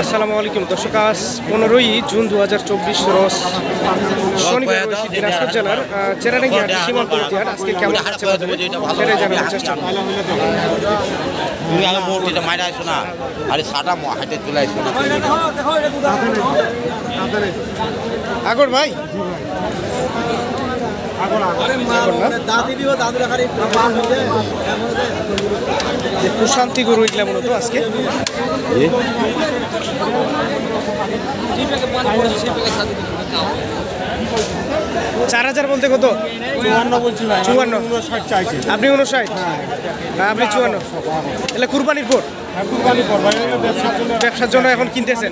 আসসালামু আলাইকুম দর্শক, আজ 15ই জুন 2024 রোজ শনিবার দিনাজপুর জেলার চেরাডাঙ্গি হাট সীমান্তবর্তী হাট। আজকে কেমন যাচ্ছে বাজারে সেটাই জানানোর চেষ্টা করি। আগর ভাই প্রশান্তি গরু এগুলা মূলত আজকে 4000 বলতে কত? 54 বলছি ভাই। 54 আপনি 59, আপনি 54। তাহলে কুরবানির পর ব্যবসার জন্য এখন কিনতেছেন?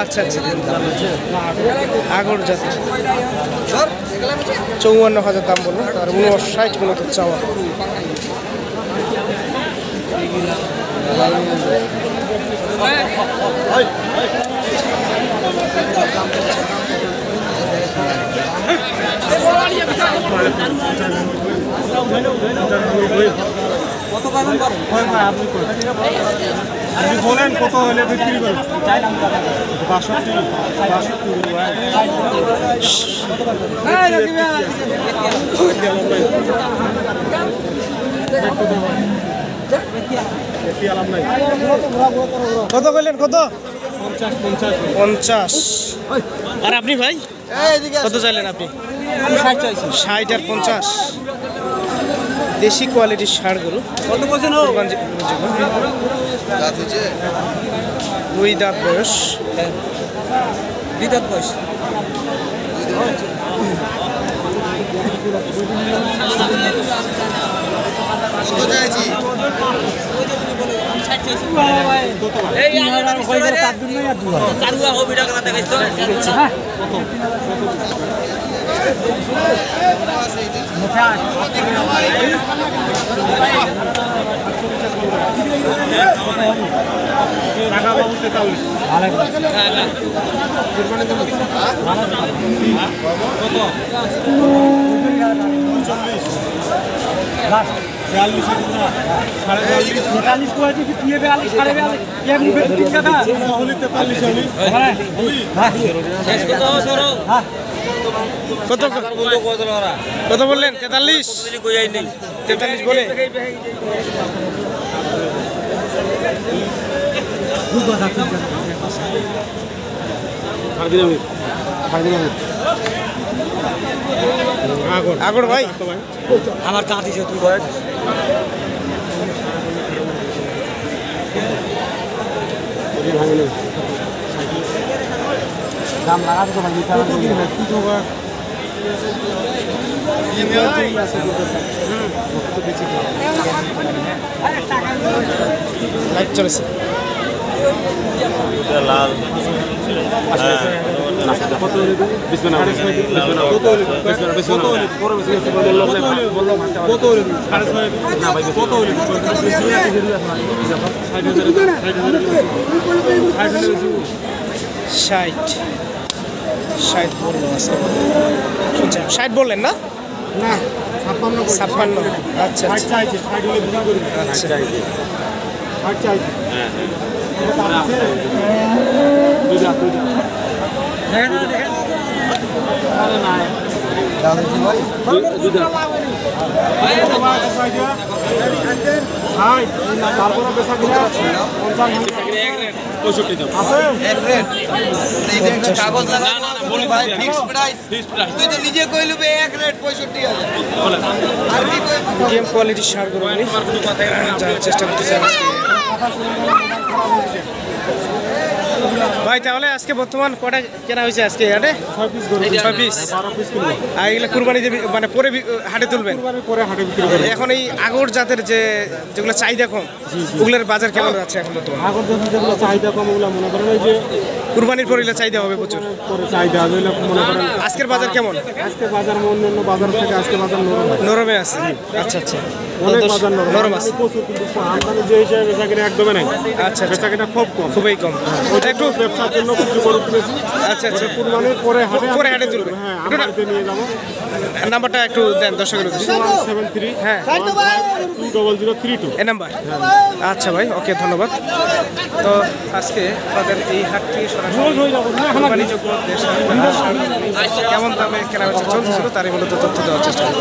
আচ্ছা আচ্ছা। আগর জাতের 54,000 দাম বললো, আর 59 মূলত চাওয়া। আপনি বলেন কত হলে বিক্রি করবেন? 62 কত বললেন? কত? 50। আর আপনি ভাই কত চাইলেন? আপনি 60 আর 50। দেশি কোয়ালিটির ষাঁড় গরু। দুই দাঁত বয়স। কত বললেন? 43 বলে। আগর ভাই আমার দাঁত দিছে তুই বয়স দাম লাগাতে তো ভাই লাইভ চলেছে। লাল ষাট বললো। 60 বললেন না? 56। আচ্ছা আচ্ছা। নিজে কইলু এক রেট 65,000 কোয়ালিটির ষাঁড় গরু যাওয়ার চেষ্টা করতে চাই ভাই। তাহলে আজকে বর্তমান কটা কেনা হয়েছে আজকে হাটে? 6 পিস। আর এগুলো কুরবানি দেবে মানে পরে হাটে তুলবেন? এখন এই আগর জাতের যেগুলো চাহিদা কম ওগুলোর বাজার কেমন যাচ্ছে এখন? তো আগর জাতের যেগুলো চাহিদা কম ওগুলো মনে করেন ওই যে কুরবানির পর এগুলো চাহিদা হবে প্রচুর। চাহিদা মনে করেন আজকের বাজার কেমন? আজকে বাজার অন্যান্য বাজার থেকে আজকে বাজার নরমে আছে। আচ্ছা আচ্ছা। অনেক বাজার নরম আছে। আমদানি যে হিসাবে বেচাকেনা একদমই নাই। আচ্ছা, বেচাকেনা খুব কম, খুবই কম। ওই একটু ব্যবসার জন্য কিছু গরু কিনেছি। আচ্ছা আচ্ছা কুরবানির পরে পরে হাটে তুলবে। হ্যাঁ একটু বাড়িতে নিয়ে যাবো। নাম্বারটা একটু দেন দর্শকের উদ্দেশ্যে। 173 হ্যাঁ 20032 এই নাম্বার। আচ্ছা ভাই, ওকে, ধন্যবাদ। তো আজকে আমাদের এই হাট থেকে সরাসরি বাণিজ্যযোগ্য দেশি কেমন দামে কেনাবেচা চলছিল তারই মূলত তথ্য দেওয়ার চেষ্টা করব।